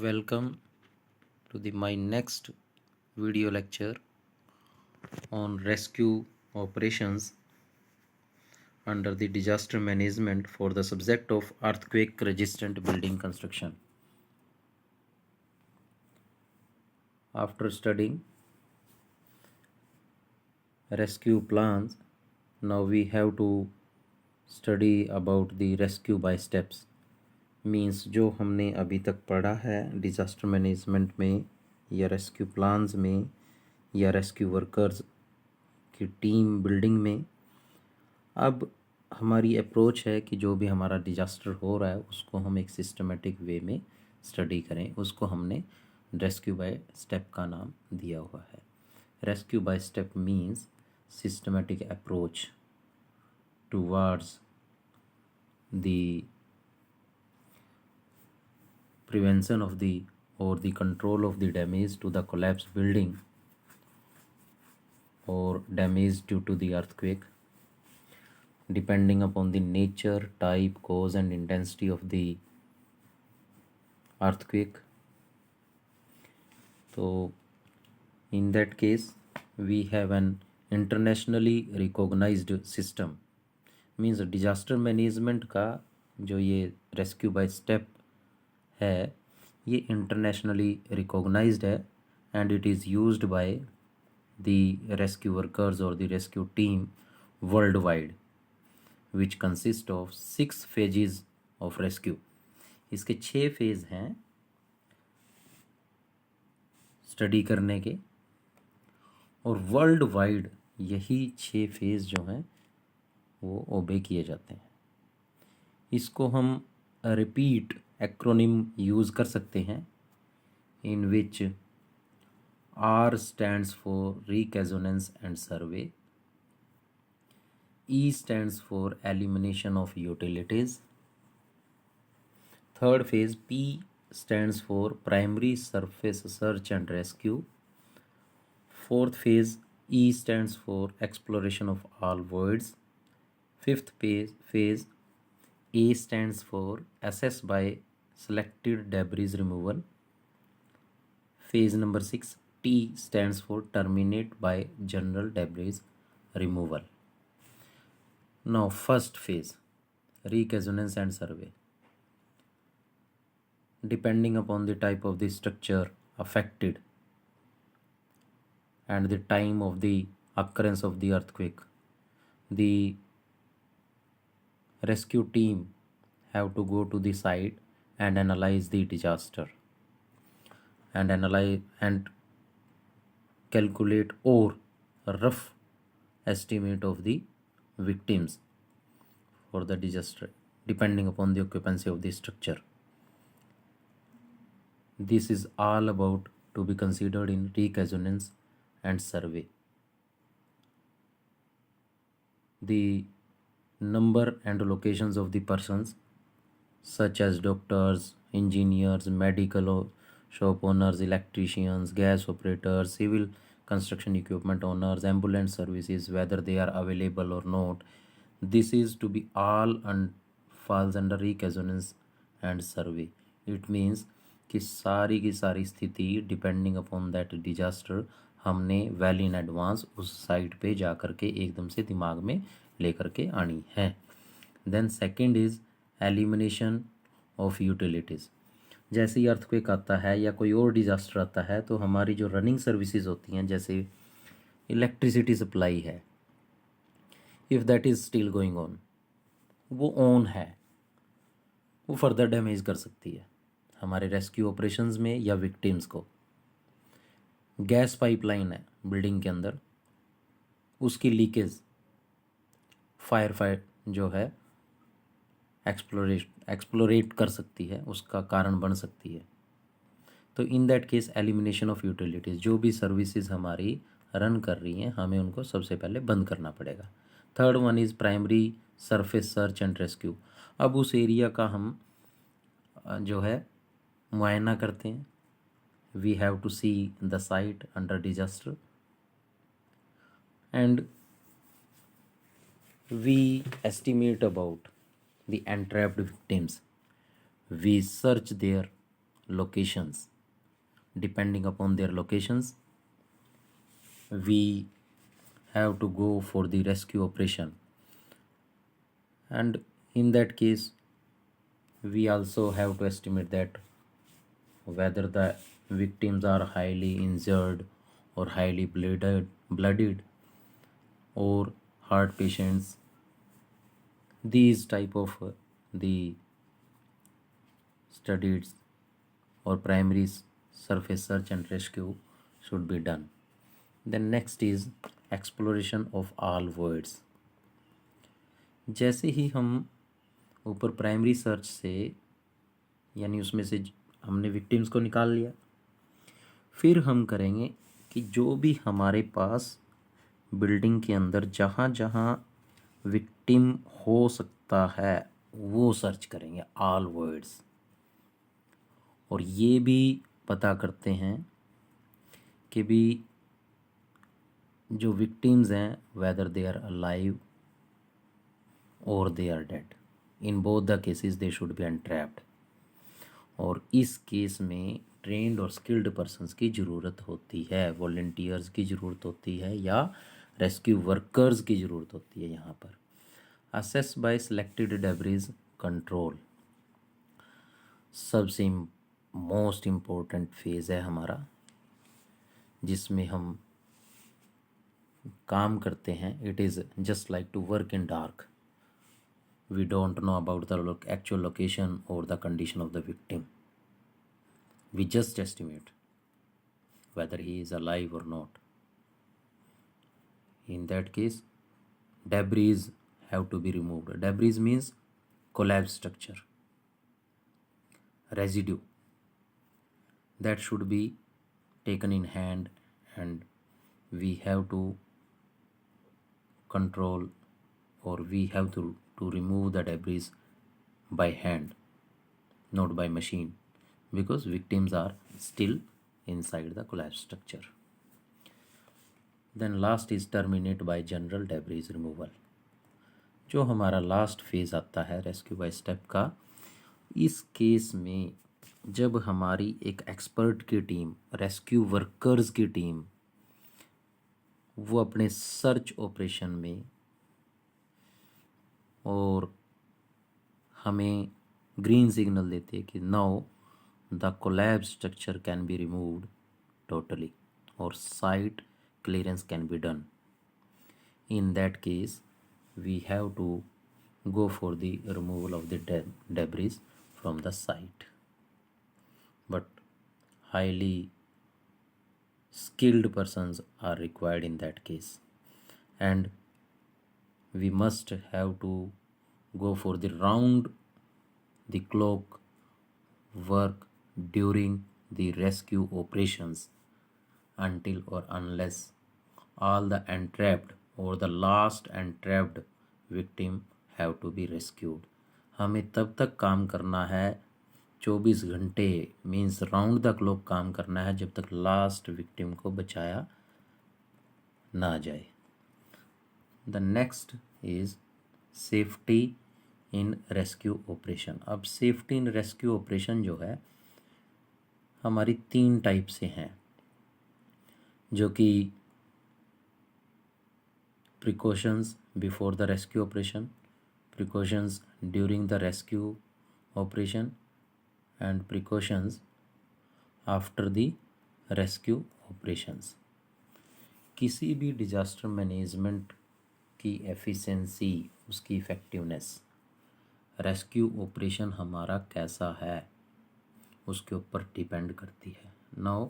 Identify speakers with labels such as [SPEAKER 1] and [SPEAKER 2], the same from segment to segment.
[SPEAKER 1] Welcome to my next video lecture on rescue operations under the disaster management for the subject of earthquake resistant building construction. After studying rescue plans, now we have to study about the rescue by steps. Means जो हमने अभी तक पढ़ा है disaster management में या rescue plans में या रेस्क्यू वर्कर्स की टीम बिल्डिंग में, अब हमारी अप्रोच है कि जो भी हमारा डिज़ास्टर हो रहा है उसको हम एक सिस्टमेटिक वे में स्टडी करें। उसको हमने रेस्क्यू बाय स्टेप का नाम दिया हुआ है। Rescue by step means systematic approach towards the prevention of the or the control of the damage to the collapsed building or damage due to the earthquake, depending upon the nature, type, cause and intensity of the earthquake. So in that case we have an internationally recognized system. Means disaster management का जो ये rescue by step है ये internationally recognized है and it is used by the rescue workers और the rescue team world wide which consist of 6 phases of rescue. इसके 6 phase हैं study करने के और वर्ल्ड वाइड यही 6 फेज़ जो हैं वो ओबे किए जाते हैं। इसको हम रिपीट एक्रोनिम यूज़ कर सकते हैं इन विच R stands for reconnaissance and survey, E stands for elimination of utilities, third phase P stands for primary surface search and rescue, fourth phase E stands for exploration of all voids, fifth phase A stands for assess by selected debris removal, phase number 6 T stands for terminate by general debris removal. Now first phase reconnaissance and survey. Depending upon the type of the structure affected and the time of the occurrence of the earthquake, the rescue team have to go to the site and analyze the disaster and analyze and calculate or rough estimate of the victims for the disaster depending upon the occupancy of the structure. This is all about to be considered in reconnaissance and survey. The number and locations of the persons such as doctors, engineers, medical shop owners, electricians, gas operators, civil construction equipment owners, ambulance services, whether they are available or not. This is to be all and falls under reconnaissance and survey. It means कि सारी की सारी स्थिति depending upon that disaster हमने well in advance उस site पे जा कर के एकदम से दिमाग में लेकर के आनी है। Then second is elimination of utilities. जैसे ही अर्थक्वेक आता है या कोई और डिज़ास्टर आता है तो हमारी जो रनिंग सर्विसेज होती हैं जैसे इलेक्ट्रिसिटी सप्लाई है, if that is still going on, वो ऑन है, वो फर्दर डैमेज कर सकती है हमारे रेस्क्यू ऑपरेशंस में या विक्टिम्स को। गैस पाइपलाइन है बिल्डिंग के अंदर, उसकी लीकेज फायर जो है एक्सप्लोरेट कर सकती है, उसका कारण बन सकती है। तो इन that case elimination of utilities, जो भी सर्विसेज हमारी रन कर रही हैं हमें उनको सबसे पहले बंद करना पड़ेगा। Third one is primary surface search and rescue. अब उस एरिया का हम जो है मुआयना करते हैं। We have to see the site under disaster and we estimate about the entrapped victims. We search their locations. Depending upon their locations, we have to go for the rescue operation, and in that case we also have to estimate that whether the victims are highly injured or highly blooded or heart patients. These type of the studies or primary surface search and rescue should be done. Then next is exploration of all voids. जैसे ही हम ऊपर primary search से यानी उसमें से हमने victims को निकाल लिया, फिर हम करेंगे कि जो भी हमारे पास बिल्डिंग के अंदर जहाँ जहाँ विक्टिम हो सकता है वो सर्च करेंगे, ऑल वर्ड्स। और ये भी पता करते हैं कि भी जो विक्टिम्स हैं वेदर दे आर अलाइव और they are dead, in both the cases they should be untrapped. और इस केस में ट्रेंड और स्किल्ड पर्सन्स की ज़रूरत होती है, वॉलंटियर्स की ज़रूरत होती है या रेस्क्यू वर्कर्स की ज़रूरत होती है। यहाँ पर access by selected debris control सबसे मोस्ट इम्पोर्टेंट फेज़ है हमारा, जिसमें हम काम करते हैं। It is just like to work in dark. We don't know about the actual location or the condition of the victim. We just estimate whether he is alive or not. In that case, debris have to be removed. Debris means collapsed structure, residue that should be taken in hand, and we have to control, or we have to remove the debris by hand, not by machine, because victims are still inside the collapsed structure. Then last is terminate by general debris removal, जो हमारा last phase आता है rescue by step का। इस case में जब हमारी एक एक्सपर्ट की टीम, रेस्क्यू वर्कर्स की टीम, वो अपने सर्च ऑपरेशन में और हमें ग्रीन सिग्नल देते कि now the collapse structure can be removed totally और site clearance can be done, in that case we have to go for the removal of the debris from the site. But highly skilled persons are required in that case, and we must have to go for the round the clock work during the rescue operations until or unless all the entrapped or the last entrapped victim have to be rescued. हमें तब तक काम करना है 24 घंटे, means round the clock काम करना है जब तक लास्ट विक्टिम को बचाया ना जाए। The next is safety in rescue operation. अब सेफ्टी इन रेस्क्यू ऑपरेशन जो है हमारी 3 टाइप से हैं, जो कि precautions before the rescue operation, precautions during the rescue operation, and precautions after the rescue operations. किसी भी डिजास्टर मैनेजमेंट की एफिशिएंसी, उसकी इफ़ेक्टिवनेस रेस्क्यू ऑपरेशन हमारा कैसा है उसके ऊपर डिपेंड करती है। Now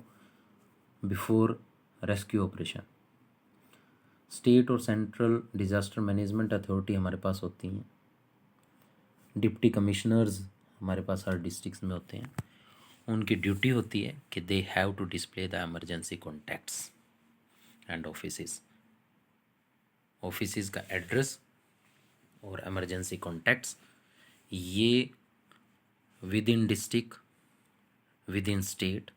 [SPEAKER 1] before rescue operation, state और सेंट्रल डिज़ास्टर मैनेजमेंट अथॉरिटी हमारे पास होती हैं, डिप्टी कमिश्नर्स हमारे पास हर डिस्ट्रिक्ट में होते हैं। उनकी ड्यूटी होती है कि they have to display the emergency contacts and offices का एड्रेस और एमरजेंसी कॉन्टैक्ट्स, ये within district, within state,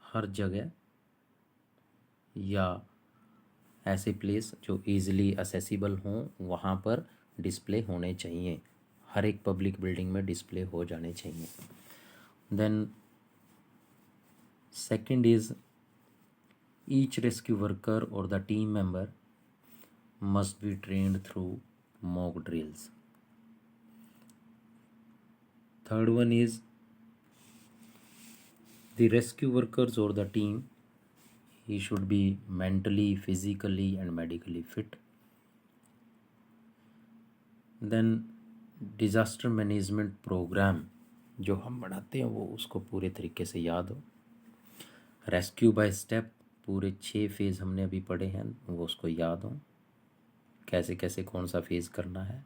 [SPEAKER 1] हर जगह या ऐसे प्लेस जो ईज़िली असेसिबल हों वहाँ पर डिस्प्ले होने चाहिए। हर एक पब्लिक बिल्डिंग में डिस्प्ले हो जाने चाहिए। Then second is each rescue worker or the team member must be trained through mock drills. Third one is the rescue workers or the team, he should be mentally, physically and medically fit. Then disaster management program जो हम बनाते हैं वो उसको पूरे तरीके से याद हो. रेस्क्यू बाय स्टेप पूरे 6 फेज़ हमने अभी पढ़े हैं, वो उसको याद हो कैसे कैसे कौन सा फेज़ करना है.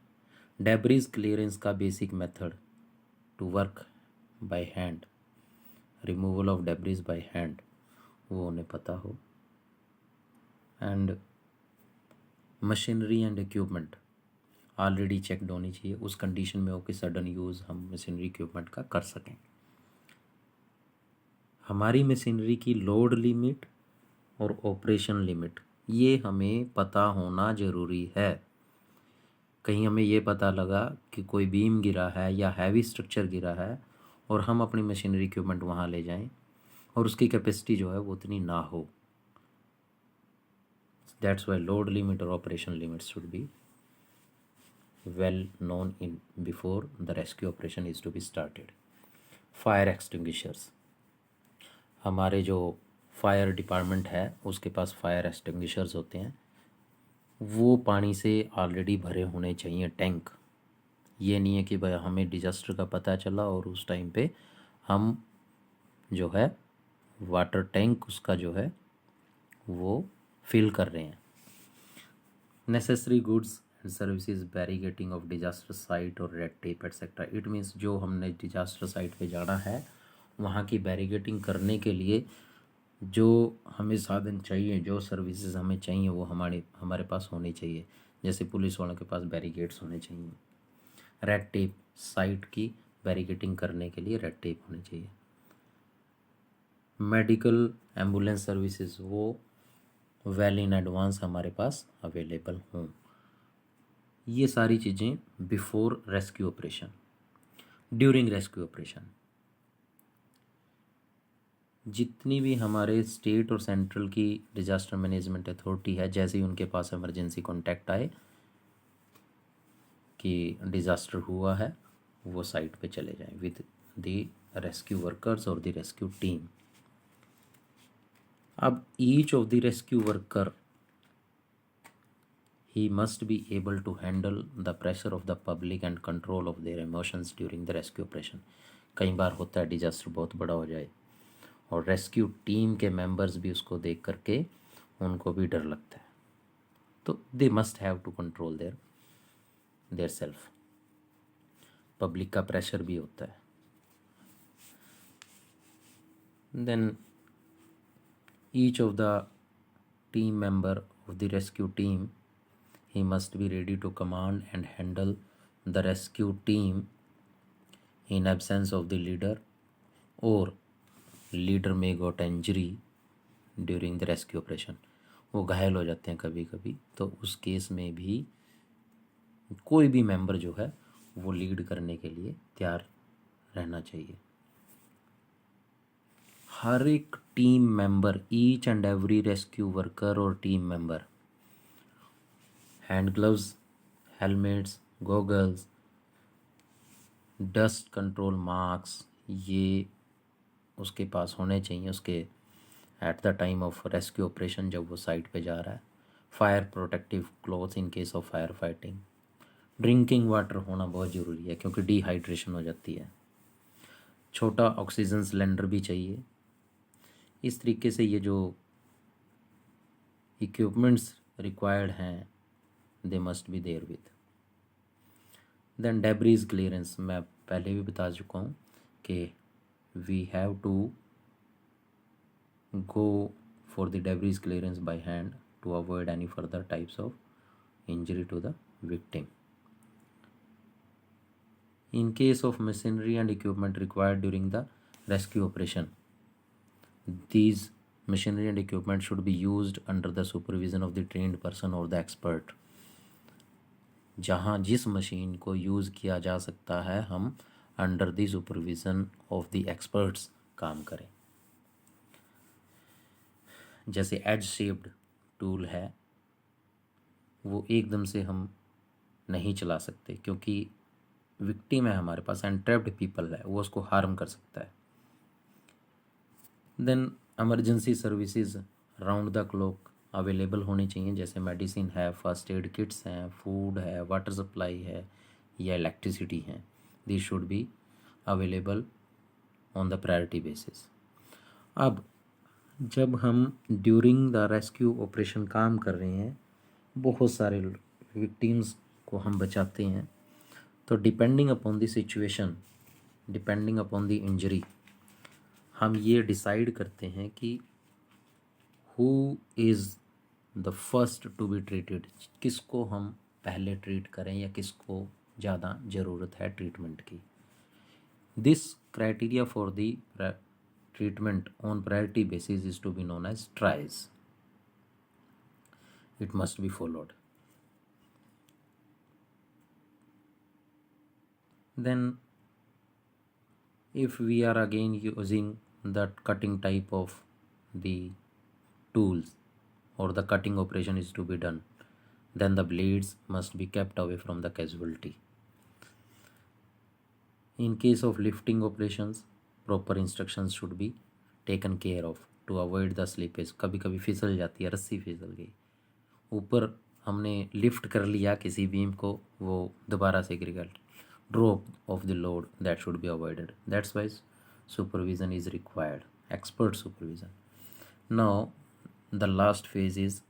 [SPEAKER 1] डेब्रिज क्लियरेंस का basic method to work by hand, removal of debris by hand, वो उन्हें पता हो. And machinery and equipment already checked होनी चाहिए, उस कंडीशन में हो कि सडन यूज़ हम मशीनरी इक्विपमेंट का कर सकें. हमारी मशीनरी की लोड लिमिट और ऑपरेशन लिमिट ये हमें पता होना ज़रूरी है. कहीं हमें ये पता लगा कि कोई बीम गिरा है या हैवी स्ट्रक्चर गिरा है और हम अपनी मशीनरी इक्विपमेंट वहाँ ले जाएं और उसकी कैपेसिटी जो है वो उतनी ना हो. दैट्स वाई लोड लिमिट और operation limit should be well known in before the rescue operation is to be started. Fire extinguishers, हमारे जो फायर डिपार्टमेंट है उसके पास फायर एक्सटिंग्विशर्स होते हैं, वो पानी से ऑलरेडी भरे होने चाहिए टैंक. ये नहीं है कि भाई हमें डिजास्टर का पता चला और उस टाइम पे हम जो है वाटर टैंक उसका जो है वो फिल कर रहे हैं. Necessary goods and services, barricading of disaster site और red tape etcetera. It means जो हमने डिजास्टर साइट पे जाना है वहाँ की बैरिकेटिंग करने के लिए जो हमें साधन चाहिए, जो सर्विसेज हमें चाहिए वो हमारे पास होनी चाहिए. जैसे पुलिस वालों के पास बैरिकेड्स होने चाहिए. रेड टेप, साइट की बैरिकेटिंग करने के लिए रेड टेप होनी चाहिए. मेडिकल एम्बुलेंस सर्विसेज वो वेल इन एडवांस हमारे पास अवेलेबल हों. ये सारी चीज़ें before rescue operation. During rescue operation जितनी भी हमारे स्टेट और सेंट्रल की डिजास्टर मैनेजमेंट अथॉरिटी है, जैसे ही उनके पास इमरजेंसी कॉन्टैक्ट आए कि डिज़ास्टर हुआ है, वो साइट पे चले जाएं विद द रेस्क्यू वर्कर्स और द रेस्क्यू टीम. अब each of the rescue worker he must be able to handle the pressure of the public and control of their emotions during the rescue operation. कई बार होता है disaster बहुत बड़ा हो जाए और रेस्क्यू टीम के मेंबर्स भी उसको देख करके उनको भी डर लगता है, तो they must have to control their self. Public का प्रेशर भी होता है. Then each of the team member of the rescue team, he must be ready to command and handle the rescue team in absence of the leader, or leader may got injury during the rescue operation. वो घायल हो जाते हैं कभी कभी, तो उस case में भी कोई भी मेंबर जो है वो लीड करने के लिए तैयार रहना चाहिए. हर एक team member, each and every rescue worker और team member, hand gloves, helmets, goggles, dust control mask, ये उसके पास होने चाहिए उसके at the time of rescue operation जब वो साइट पे जा रहा है. Fire protective cloth in case of fire fighting. Drinking water होना बहुत ज़रूरी है क्योंकि डिहाइड्रेशन हो जाती है. छोटा ऑक्सीजन सिलेंडर भी चाहिए. इस तरीके से ये जो इक्विपमेंट्स रिक्वायर्ड हैं they must be there with. Then debris clearance, मैं पहले भी बता चुका हूँ कि we have to go for the debris clearance by hand to avoid any further types of injury to the victim. In case of machinery and equipment required during the rescue operation, these machinery and equipment should be used under the supervision of the trained person or the expert. जहाँ जिस machine को use किया जा सकता है हम under the supervision of the experts काम करें। जैसे एज शेप्ड टूल है, वो एकदम से हम नहीं चला सकते क्योंकि विक्टिम है हमारे पास, एंट्रैप्ड पीपल है, वो उसको हार्म कर सकता है। Then emergency services round the clock available होनी चाहिए, जैसे मेडिसिन है, फर्स्ट एड किट्स हैं, फूड है, वाटर सप्लाई है या इलेक्ट्रिसिटी है। This should be available on the priority basis. अब जब हम ड्यूरिंग द रेस्क्यू ऑपरेशन काम कर रहे हैं, बहुत सारे विक्टिम्स को हम बचाते हैं, तो depending upon the situation, depending upon the injury, हम ये डिसाइड करते हैं कि who is the first to be treated, किसको हम पहले ट्रीट करें या किसको ज़्यादा ज़रूरत है ट्रीटमेंट की। This criteria for the treatment on priority basis is to be known as TRIES. It must be followed. Then if we are again using that cutting type of the tools or the cutting operation is to be done, then the blades must be kept away from the casualty. In case of lifting operations, proper instructions should be taken care of to avoid the slippage. कभी कभी फिसल जाती है, रस्सी फिसल गई, ऊपर हमने लिफ्ट कर लिया किसी बीम को, वो दोबारा से गिर गया, drop of the load, that should be avoided. That's wise supervision is required, expert supervision. Now the last phase is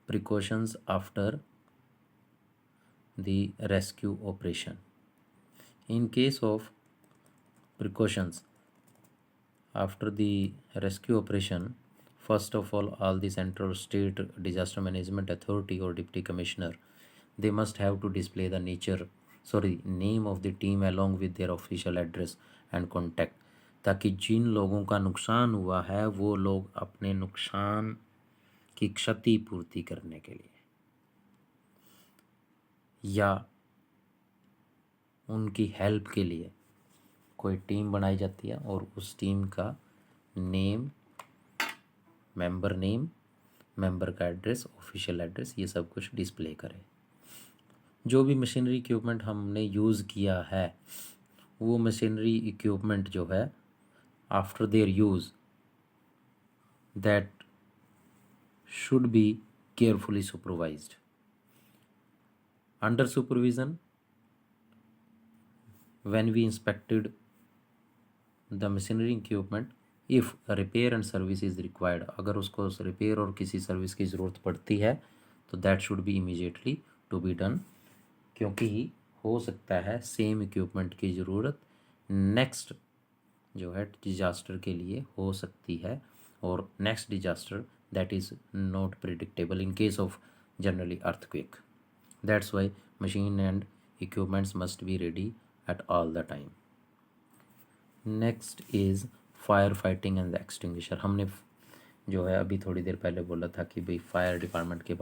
[SPEAKER 1] precautions after the rescue operation. In case of precautions after the rescue operation, first of all the central state disaster management authority or deputy commissioner, they must have to display the name of the team along with their official address and contact, ताकि जिन लोगों का नुकसान हुआ है वो लोग अपने नुकसान की क्षति पूर्ति करने के लिए या उनकी हेल्प के लिए कोई टीम बनाई जाती है और उस टीम का नेम, मेंबर का एड्रेस, ऑफिशियल एड्रेस, ये सब कुछ डिस्प्ले करें। जो भी मशीनरी इक्विपमेंट हमने यूज़ किया है, वो मशीनरी इक्विपमेंट जो है after their use that should be carefully supervised. Under supervision, when we inspected the machinery equipment, if repair and service is required, अगर उसको रिपेयर और किसी सर्विस की ज़रूरत पड़ती है तो that should be immediately to be done, क्योंकि हो सकता है सेम इक्विपमेंट की ज़रूरत नेक्स्ट जो है डिजास्टर के लिए हो सकती है, और next disaster that is not predictable in case of generally earthquake. That's why machine and equipments must be ready at all the time. Next is fire fighting and extinguisher. हमने जो है अभी थोड़ी देर पहले बोला था कि भाई फायर डिपार्टमेंट के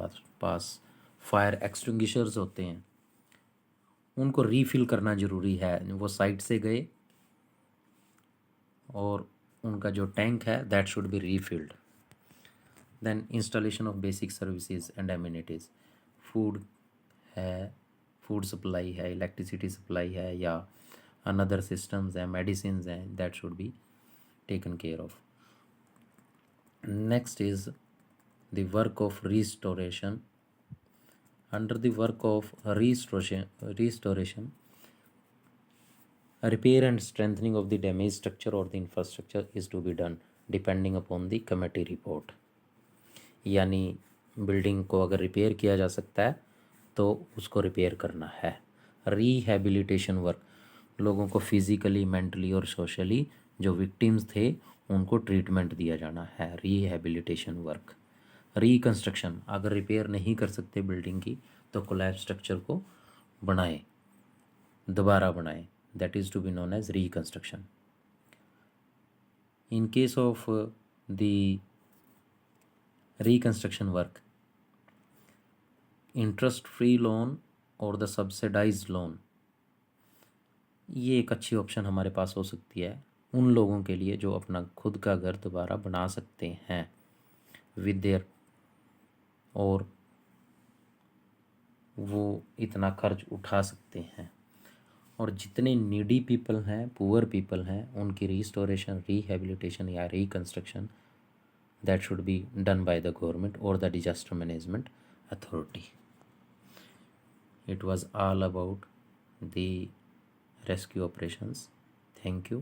[SPEAKER 1] पास फायर एक्सटिंग्विशर्स होते हैं, उनको रीफिल करना ज़रूरी है। वो साइड से गए और उनका जो टैंक है that should be refilled. Then installation of basic services and amenities, food है, फूड सप्लाई है, इलेक्ट्रिसिटी सप्लाई है या अनदर सिस्टम्स हैं, मेडिसिन हैं, that should be taken care of. Next is the work of restoration. Under the work of restoration repair and strengthening of the damaged structure or the infrastructure is to be done depending upon the committee report। यानी building को अगर repair किया जा सकता है तो उसको repair करना है। रिहैबिलिटेशन वर्क, लोगों को फिज़िकली, मेंटली और सोशली जो विक्टिम्स थे उनको ट्रीटमेंट दिया जाना है, रिहैबिलिटेशन वर्क। रिकंस्ट्रक्शन, अगर रिपेयर नहीं कर सकते बिल्डिंग की तो कोलैप्स स्ट्रक्चर को बनाएं, दोबारा बनाएं, that is to be known as reconstruction. In case of the reconstruction work, interest free loan or the subsidized loan ये एक अच्छी ऑप्शन हमारे पास हो सकती है उन लोगों के लिए जो अपना खुद का घर दोबारा बना सकते हैं विद देयर, और वो इतना खर्च उठा सकते हैं। और जितने नीडी पीपल हैं, पुअर पीपल हैं, उनकी रिस्टोरेशन, रिहेबिलिटेशन या reconstruction that should be done by the government और the disaster management authority. It was all about the rescue operations. Thank you.